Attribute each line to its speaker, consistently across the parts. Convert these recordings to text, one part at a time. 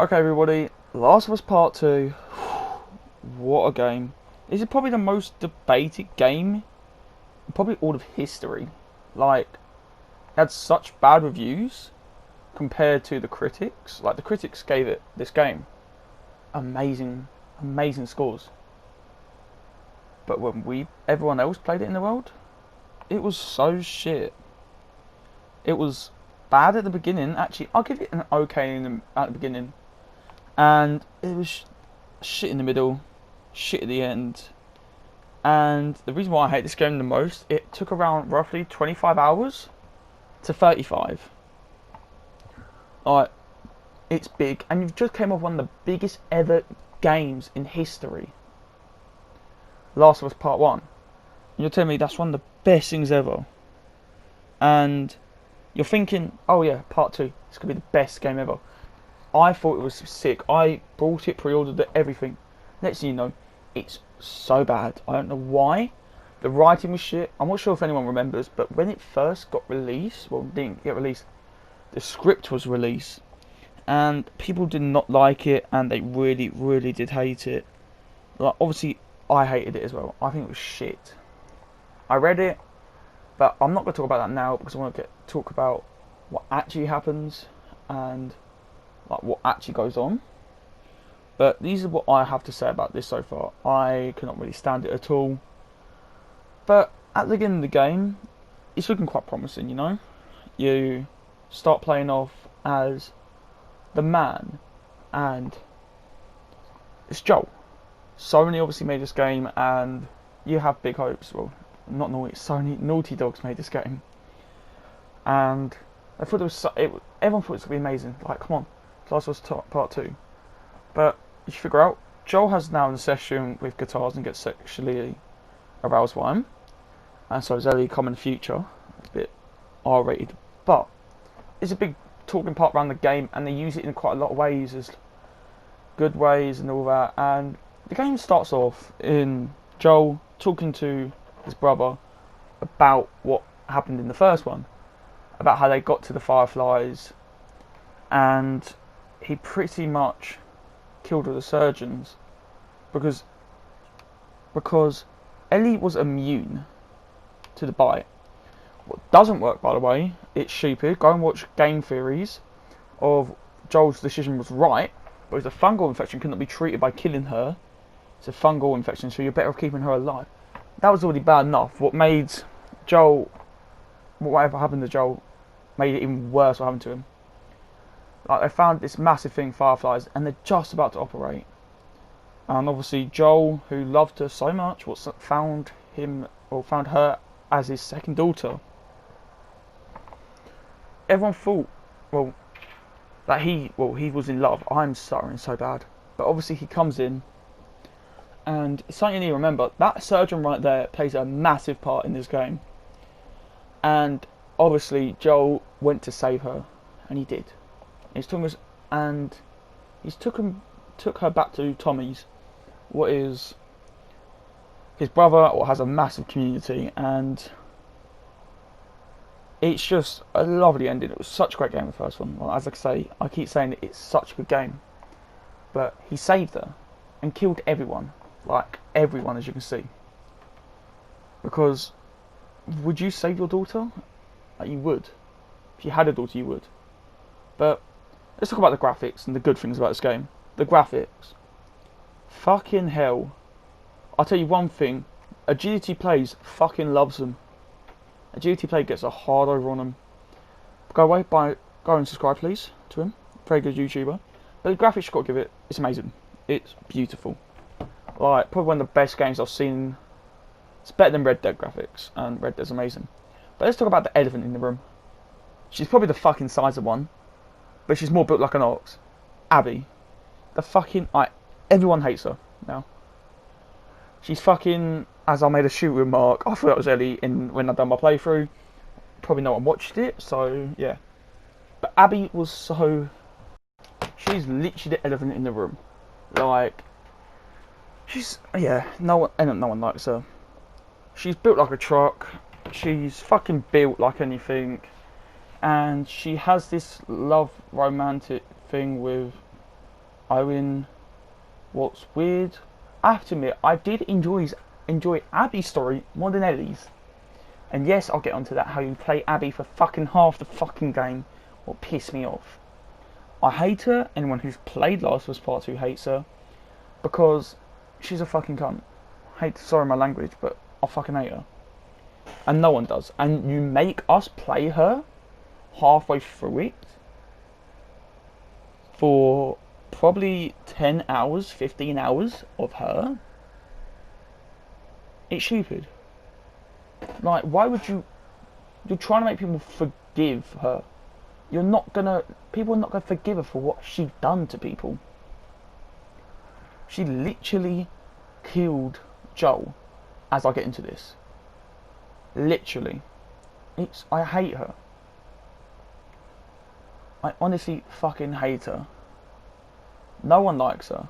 Speaker 1: Okay, everybody, Last of Us Part 2. What a game. This is probably the most debated game in probably all of history. Like, it had such bad reviews compared to the critics. Like, the critics gave it, this game, amazing, amazing scores. But when everyone else played it in the world, it was so shit. It was bad at the beginning. Actually, I'll give it an okay at the beginning. And it was shit in the middle, shit at the end. And the reason why I hate this game the most, it took around roughly 25 hours to 35. Like, it's big, and you've just came off one of the biggest ever games in history. Last of Us Part 1. And you're telling me that's one of the best things ever. And you're thinking, oh yeah, Part 2, it's going to be the best game ever. I thought it was sick. I bought it, pre-ordered it, everything. Next thing you know, it's so bad. I don't know why. The writing was shit. I'm not sure if anyone remembers, but when it first got released, well, it didn't get released, the script was released, and people did not like it, and they really, really did hate it. Like, obviously, I hated it as well. I think it was shit. I read it, but I'm not going to talk about that now because I want to talk about what actually happens and like what actually goes on. But these are what I have to say about this so far. I cannot really stand it at all. But at the beginning of the game, it's looking quite promising, you know? You start playing off as the man, and it's Joel. Sony obviously made this game, and you have big hopes. Well, not Sony, Naughty Dogs made this game. And I thought everyone thought it was going to be amazing. Like, come on, Last of Us Part 2. But you figure out, Joel has now an obsession with guitars and gets sexually aroused by them. And so is Ellie come in the future. It's a bit R-rated. But it's a big talking part around the game, and they use it in quite a lot of ways, as good ways and all that. And the game starts off in Joel talking to his brother about what happened in the first one. About how they got to the Fireflies, and he pretty much killed all the surgeons because Ellie was immune to the bite. What doesn't work, by the way, it's stupid. Go and watch game theories of Joel's decision was right, but it's a fungal infection cannot be treated by killing her. It's a fungal infection, so you're better off keeping her alive. That was already bad enough. Whatever happened to Joel made it even worse what happened to him. Like, they found this massive thing, Fireflies, and they're just about to operate. And obviously Joel, who loved her so much, found her as his second daughter. Everyone thought, that he was in love. I'm stuttering so bad. But obviously he comes in, and something you need to remember, that surgeon right there plays a massive part in this game. And obviously Joel went to save her, and he did. He took her back to Tommy's, what is his brother, or has a massive community, and it's just a lovely ending. It was such a great game, the first one. Well, as I say, I keep saying that it's such a good game, but he saved her and killed everyone, like everyone, as you can see. Because would you save your daughter? Like, you would. If you had a daughter, you would. But let's talk about the graphics and the good things about this game. The graphics. Fucking hell. I'll tell you one thing. Agility Plays fucking loves them. Agility Play gets a hard over on them. Go and subscribe, please, to him. Very good YouTuber. But the graphics you've got to give it, it's amazing. It's beautiful. Like, probably one of the best games I've seen. It's better than Red Dead graphics, and Red Dead's amazing. But let's talk about the elephant in the room. She's probably the fucking size of one, but she's more built like an ox. Abby. Everyone hates her now. She's fucking, as I made a shoot remark, I thought that was Ellie when I done my playthrough. Probably no one watched it, so yeah. But Abby was she's literally the elephant in the room. Like, no one likes her. She's built like a truck. She's fucking built like anything. And she has this love romantic thing with Owen. What's weird, I have to admit, I did enjoy Abby's story more than Ellie's. And yes, I'll get onto that, how you play Abby for fucking half the fucking game will piss me off. I hate her, anyone who's played Last of Us Part 2 hates her, because she's a fucking cunt. Sorry my language, but I fucking hate her. And no one does. And you make us play her halfway through it for probably 10 hours, 15 hours of her. It's stupid. Like, why would you... You're trying to make people forgive her. People are not gonna forgive her for what she's done to people. She literally killed Joel as I get into this. Literally. I hate her. I honestly fucking hate her. No one likes her.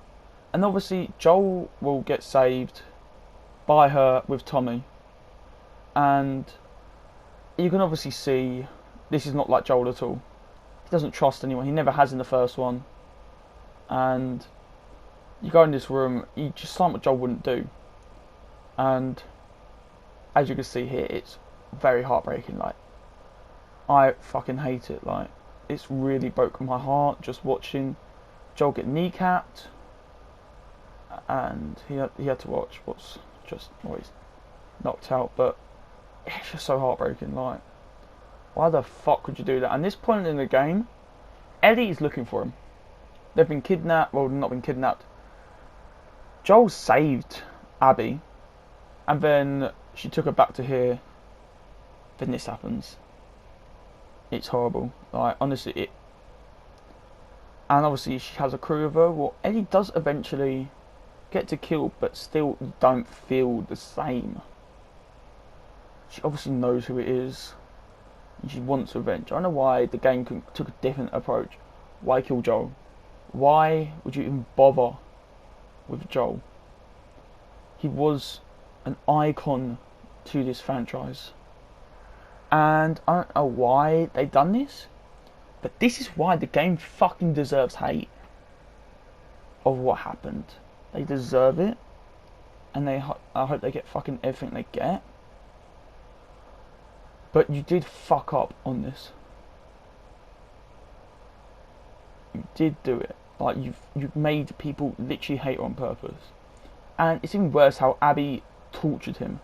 Speaker 1: And obviously Joel will get saved by her with Tommy. And you can obviously see this is not like Joel at all. He doesn't trust anyone. He never has in the first one. And you go in this room, you just something what Joel wouldn't do. And as you can see here, it's very heartbreaking. Like, I fucking hate it. Like, it's really broken my heart just watching Joel get kneecapped. And he had to watch what's just, well, he's knocked out, but it's just so heartbreaking. Like, why the fuck would you do that? And this point in the game, Ellie is looking for him. They've been kidnapped. Well, not been kidnapped. Joel saved Abby, and then she took her back to here. Then this happens. It's horrible. Like, honestly, it. And obviously, she has a crew of her. Well, Ellie does eventually get to kill, but still don't feel the same. She obviously knows who it is. And she wants revenge. I don't know why the game took a different approach. Why kill Joel? Why would you even bother with Joel? He was an icon to this franchise. And I don't know why they done this, but this is why the game fucking deserves hate of what happened. They deserve it, and I hope they get fucking everything they get. But you did fuck up on this. You did do it. Like, you've made people literally hate her on purpose. And it's even worse how Abby tortured him.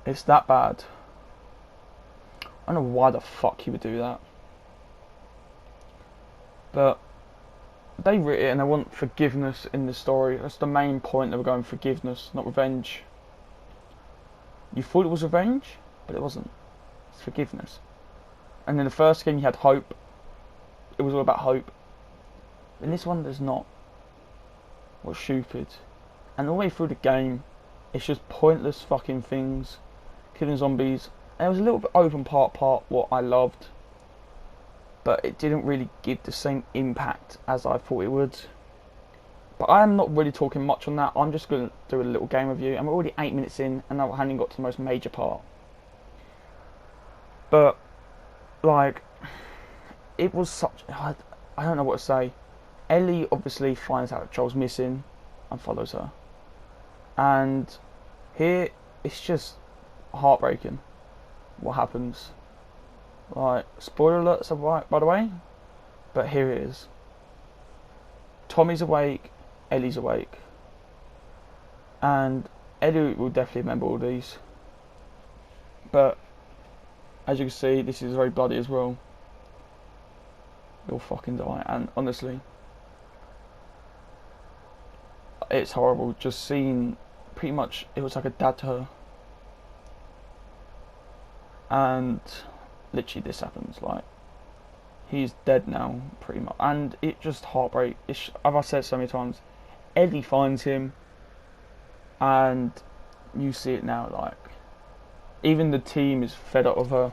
Speaker 1: It's that bad. I don't know why the fuck he would do that. But they writ it and they want forgiveness in the story. That's the main point. They were going forgiveness, not revenge. You thought it was revenge, but it wasn't. It's forgiveness. And in the first game you had hope. It was all about hope. In this one there's not. What's stupid. And all the way through the game, it's just pointless fucking things. Killing zombies. And it was a little bit open part what I loved. But it didn't really give the same impact as I thought it would. But I'm not really talking much on that. I'm just going to do a little game review. And we're already 8 minutes in, and I haven't got to the most major part. But, like, it was such... I don't know what to say. Ellie obviously finds out Joel's missing and follows her. And here, it's just heartbreaking what happens. Like, spoiler alerts, by the way. But here it is. Tommy's awake. Ellie's awake. And Ellie will definitely remember all these. But, as you can see, this is very bloody as well. You'll fucking die. And honestly, it's horrible. Just seeing, pretty much, it was like a dad to her. And literally this happens. Like, he's dead now, pretty much. And it just heartbreak. As I said so many times, Ellie finds him, and you see it now. Like, even the team is fed up of her.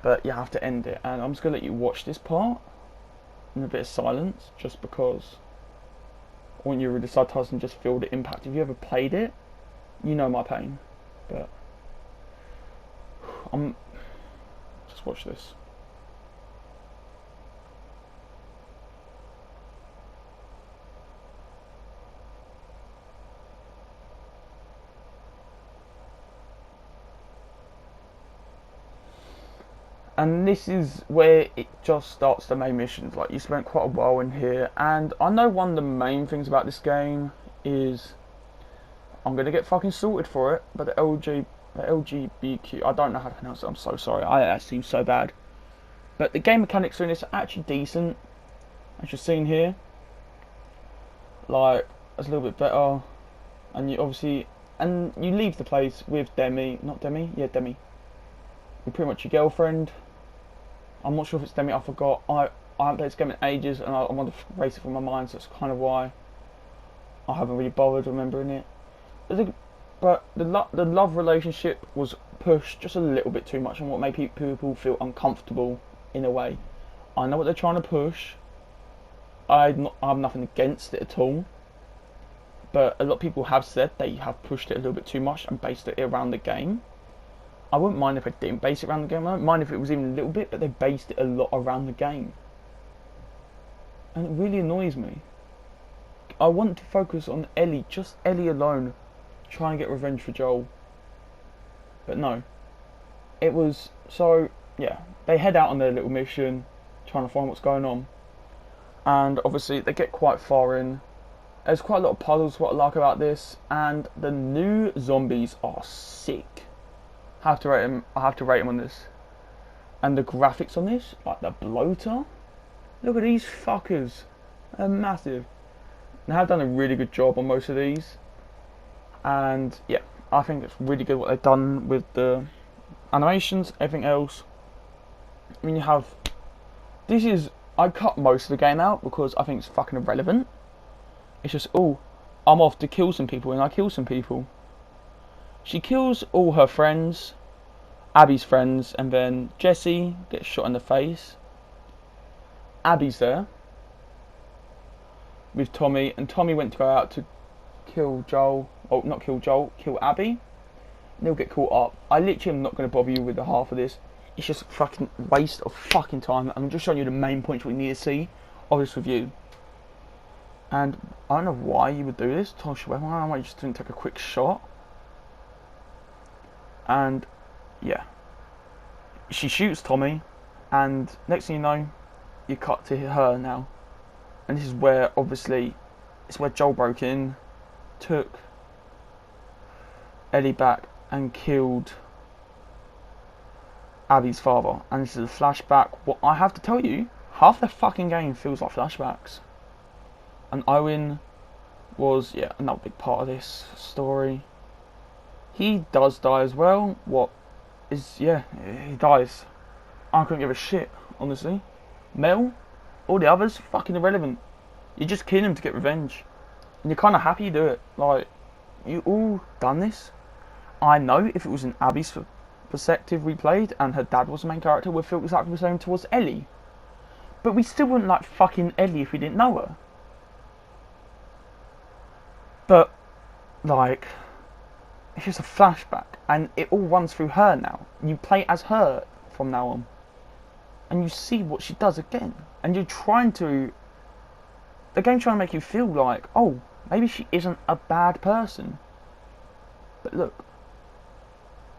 Speaker 1: But you have to end it. And I'm just gonna let you watch this part in a bit of silence, just because I want you to read the subtitles and just feel the impact. If you ever played it, you know my pain. But just watch this. And this is where it just starts the main missions. Like, you spent quite a while in here, and I know one of the main things about this game is I'm gonna get fucking sorted for it, but the LGBTQ, I don't know how to pronounce it. I'm so sorry. That seems so bad. But the game mechanics in this are actually decent, as you're seeing here. Like, it's a little bit better, and you obviously, and you leave the place with Demi, not Demi, yeah, Demi. You're pretty much your girlfriend. I'm not sure if it's Demi, I forgot. I haven't played this game in ages, and I want to erase it from my mind, so that's kind of why I haven't really bothered remembering it. But the love relationship was pushed just a little bit too much, and what made people feel uncomfortable in a way. I know what they're trying to push. I have nothing against it at all, but a lot of people have said they have pushed it a little bit too much and based it around the game. I wouldn't mind if they didn't base it around the game. I don't mind if it was even a little bit, but they based it a lot around the game. And it really annoys me. I want to focus on Ellie, just Ellie alone, trying to get revenge for Joel. But no. It was, so, yeah. They head out on their little mission, trying to find what's going on. And obviously they get quite far in. There's quite a lot of puzzles, what I like about this. And the new zombies are sick. I have to rate him on this. And the graphics on this, like the bloater, look at these fuckers, they're massive. They have done a really good job on most of these, and yeah, I think it's really good what they've done with the animations, everything else. I mean, I cut most of the game out because I think it's fucking irrelevant. It's just, oh, I'm off to kill some people, and I kill some people. She kills all her friends, Abby's friends, and then Jesse gets shot in the face. Abby's there with Tommy, and Tommy went to go out to kill Joel. Oh, not kill Joel, kill Abby. They'll get caught up. I literally am not going to bother you with the half of this. It's just a fucking waste of fucking time. I'm just showing you the main points we need to see of this review. And I don't know why you would do this, Tasha. Why don't you just didn't take a quick shot? And yeah, she shoots Tommy, and next thing you know, you cut to her now, and this is where obviously it's where Joel broke in, took Ellie back, and killed Abby's father. And this is a flashback. What I have to tell you, half the fucking game feels like flashbacks. And Owen was, yeah, another big part of this story. He does die as well. He dies. I couldn't give a shit, honestly. Mel, all the others, fucking irrelevant. You just kill him to get revenge. And you're kind of happy you do it. Like, you all done this. I know if it was in Abby's perspective we played, and her dad was the main character, we'd feel exactly the same towards Ellie. But we still wouldn't like fucking Ellie if we didn't know her. But, like, it's just a flashback, and it all runs through her now. You play as her from now on, and you see what she does again, and you're trying to. The game's trying to make you feel like, oh, maybe she isn't a bad person. But look,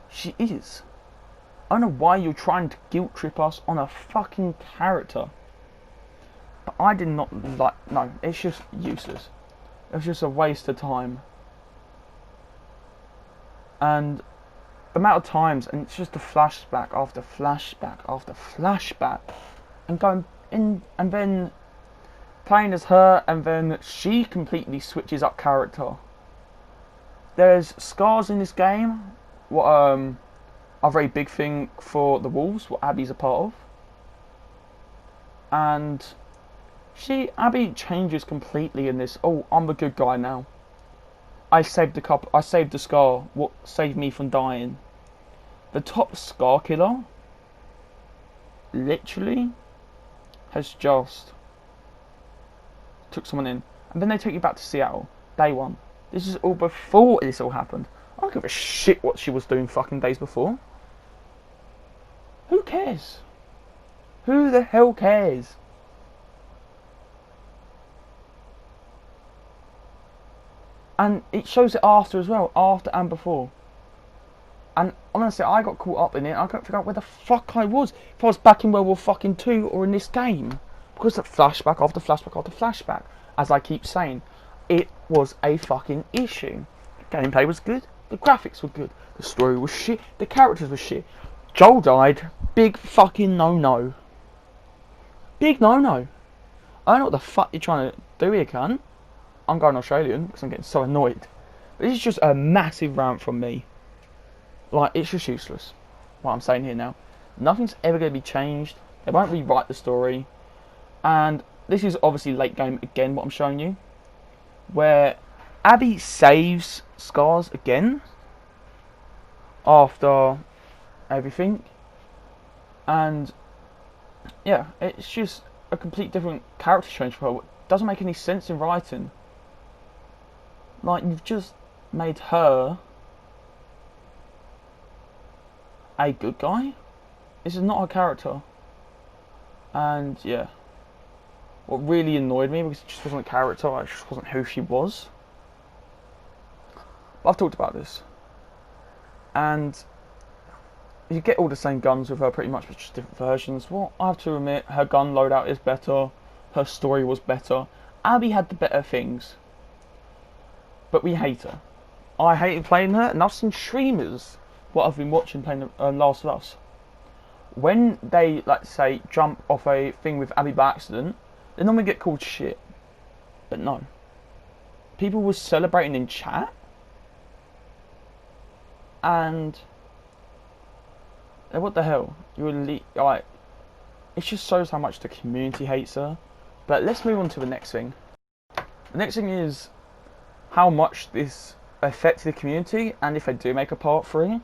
Speaker 1: she is. I don't know why you're trying to guilt trip us on a fucking character. But I did not like. No, it's just useless. It was just a waste of time. And the amount of times, and it's just a flashback after flashback after flashback, and going in, and then playing as her, and then she completely switches up character. There's scars in this game. What a very big thing for the Wolves, what Abby's a part of, and Abby changes completely in this. Oh, I'm the good guy now. I saved the Scar. What saved me from dying? The top Scar killer literally has just took someone in, and then they took you back to Seattle. Day one. This is all before this all happened. I don't give a shit what she was doing fucking days before. Who cares? Who the hell cares? And it shows it after as well, after and before. And honestly, I got caught up in it. I couldn't figure out where the fuck I was. If I was back in World War fucking 2 or in this game. Because of flashback after flashback after flashback. As I keep saying, it was a fucking issue. The gameplay was good. The graphics were good. The story was shit. The characters were shit. Joel died. Big fucking no-no. Big no-no. I don't know what the fuck you're trying to do here, cunt. I'm going Australian because I'm getting so annoyed. This is just a massive rant from me. Like, it's just useless. What I'm saying here now. Nothing's ever going to be changed. They won't rewrite the story. And this is obviously late game again, what I'm showing you. Where Abby saves Scars again. After everything. And, yeah, it's just a complete different character change for her. It doesn't make any sense in writing. Like, you've just made her a good guy. This is not her character. And yeah, what really annoyed me, because it just wasn't a character, it just wasn't who she was. But I've talked about this, and you get all the same guns with her pretty much, but just different versions. Well, I have to admit, her gun loadout is better, her story was better. Abby had the better things, but we hate her. I hated playing her, and I've seen streamers, what I've been watching playing Last of Us, when they, like, say, jump off a thing with Abby by accident, they normally get called shit. But no. People were celebrating in chat, and what the hell? You were like, it just shows how much the community hates her. But let's move on to the next thing. The next thing is how much this affects the community, and if they do make a part 3,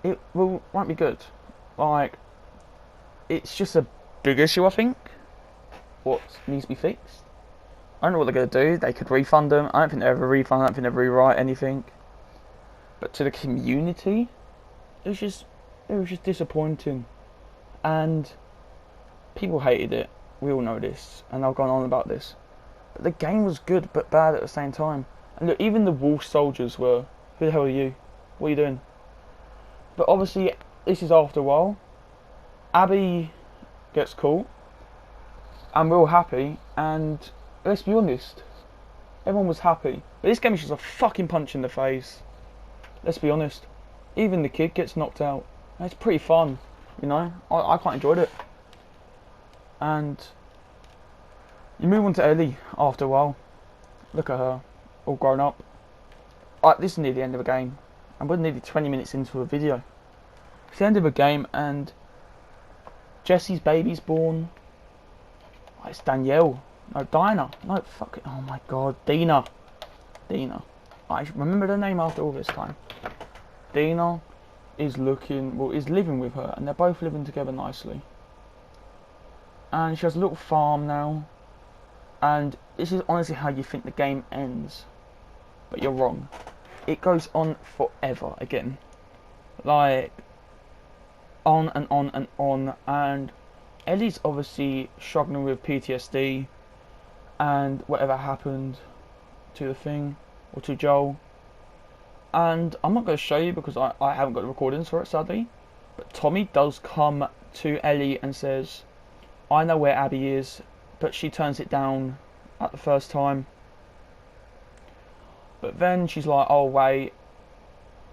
Speaker 1: it won't be good. Like, it's just a big issue, I think, what needs to be fixed. I don't know what they're going to do. They could refund them. I don't think they ever refund. I don't think they ever rewrite anything. But to the community, it was just disappointing, and people hated it. We all know this, and I've gone on about this. But the game was good, but bad at the same time. And look, even the wolf soldiers were, who the hell are you? What are you doing? But obviously, this is after a while. Abby gets caught, and we're all happy, and let's be honest, everyone was happy. But this game is just a fucking punch in the face. Let's be honest. Even the kid gets knocked out. And it's pretty fun, you know. I quite enjoyed it. And you move on to Ellie after a while. Look at her, all grown up. This is near the end of the game, and we're nearly 20 minutes into a video. It's the end of the game, and Jesse's baby's born. It's Danielle. No, Dinah. No, fuck it. Oh my god, Dina. I remember the name after all this time. Dina is living with her, and they're both living together nicely. And she has a little farm now. And this is honestly how you think the game ends. But you're wrong. It goes on forever again. Like, on and on and on. And Ellie's obviously struggling with PTSD and whatever happened to the thing, or to Joel. And I'm not going to show you because I haven't got the recordings for it, sadly. But Tommy does come to Ellie and says, I know where Abby is, but she turns it down at the first time. But then she's like, oh wait,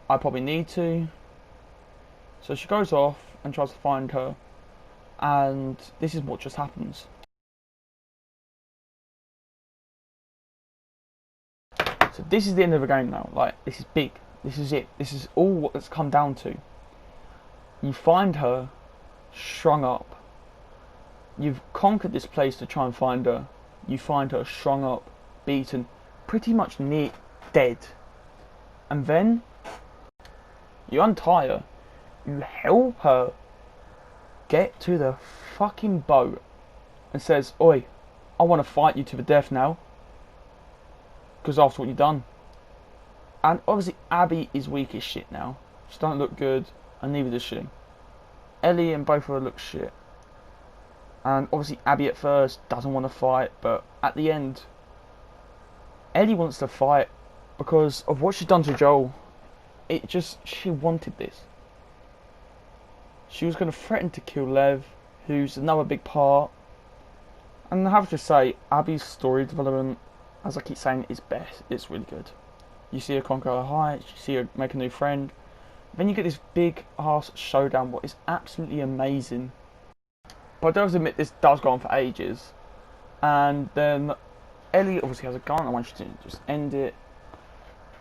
Speaker 1: I probably need to. So she goes off and tries to find her. And this is what just happens. So this is the end of the game now. Like, this is big. This is it. This is all what it's come down to. You find her strung up. You've conquered this place to try and find her. You find her strung up, beaten, pretty much near dead. And then you untie her. You help her get to the fucking boat and says, oi, I want to fight you to the death now. Because after what you've done. And obviously Abby is weak as shit now. She don't look good, and neither does she. Ellie and both of them look shit. And obviously Abby at first doesn't want to fight, but at the end, Ellie wants to fight because of what she's done to Joel. she wanted this. She was going to threaten to kill Lev, who's another big part. And I have to say, Abby's story development, as I keep saying, is best. It's really good. You see her conquer her heights, you see her make a new friend. Then you get this big ass showdown, what is absolutely amazing. But I do admit, this does go on for ages. And then Ellie obviously has a gun, I want you to just end it.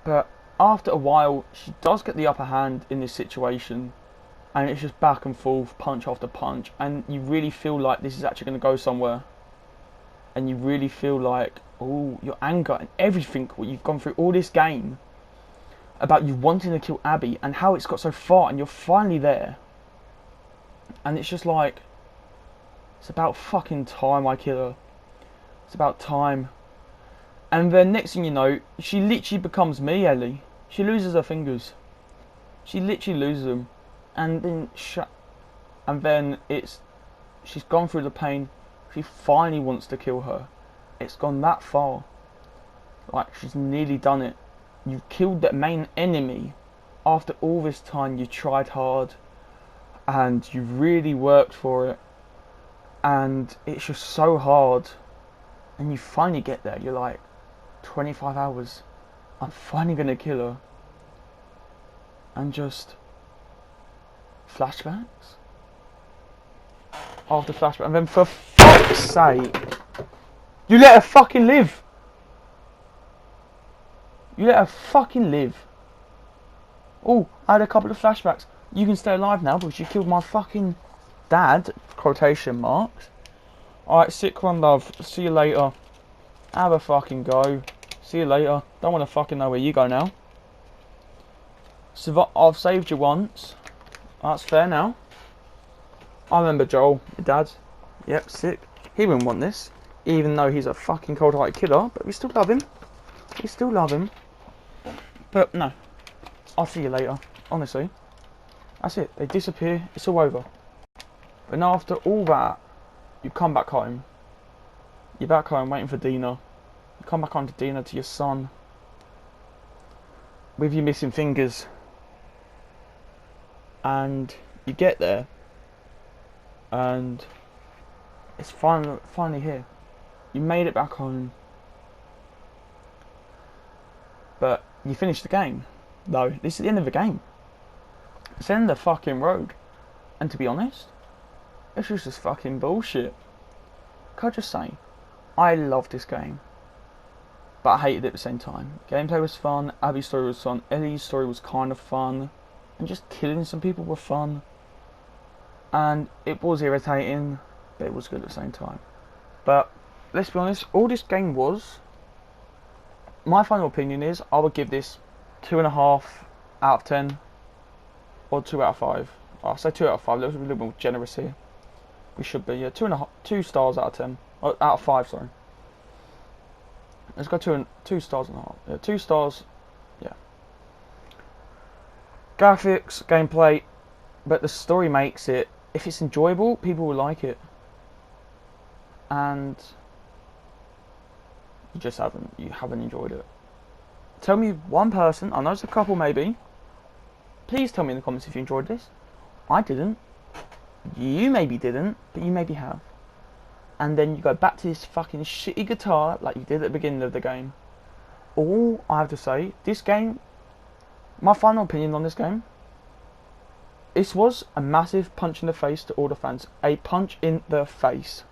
Speaker 1: But after a while, she does get the upper hand in this situation. And it's just back and forth, punch after punch. And you really feel like this is actually going to go somewhere. And you really feel like, oh, your anger and everything, what you've gone through all this game about you wanting to kill Abby and how it's got so far and you're finally there. And it's just like, it's about fucking time I kill her. It's about time. And then next thing you know, she literally becomes me, Ellie. She loses her fingers. She literally loses them. And then she's gone through the pain. She finally wants to kill her. It's gone that far. Like, she's nearly done it. You've killed the main enemy. After all this time, you tried hard. And you really worked for it. And it's just so hard. And you finally get there. You're like, 25 hours. I'm finally going to kill her. And just flashbacks after flashback, and then for fuck's sake, you let her fucking live. You let her fucking live. Oh, I had a couple of flashbacks. You can stay alive now because you killed my fucking dad. Quotation marks. Alright, sick one, love. See you later. Have a fucking go. See you later. Don't want to fucking know where you go now. So I've saved you once. That's fair now. I remember Joel, your dad. Yep, sick. He wouldn't want this, even though he's a fucking cold-hearted killer. But we still love him. We still love him. But no, I'll see you later. Honestly, that's it. They disappear. It's all over. And after all that, you come back home. You're back home waiting for Dina. You come back home to Dina, to your son, with your missing fingers. And you get there. And it's finally here. You made it back home. But you finished the game. No, this is the end of the game. It's the end of the fucking road. And to be honest, it's just fucking bullshit. Can I just say, I loved this game. But I hated it at the same time. Gameplay was fun, Abby's story was fun, Ellie's story was kind of fun. And just killing some people were fun. And it was irritating, but it was good at the same time. But let's be honest, all this game was, my final opinion is, I would give this 2.5 out of 10 or 2 out of 5. I'll say 2 out of 5. Let's be a little more generous here. We should be, yeah, 2 stars out of 10, or out of 5. Sorry. Let's go 2 stars and a half. Yeah, 2 stars. Yeah. Graphics, gameplay, but the story makes it. If it's enjoyable, people will like it. And you haven't enjoyed it. Tell me one person, I know it's a couple maybe. Please tell me in the comments if you enjoyed this. I didn't. You maybe didn't, but you maybe have. And then you go back to this fucking shitty guitar like you did at the beginning of the game. All I have to say, this game, my final opinion on this game, this was a massive punch in the face to all the fans. A punch in the face.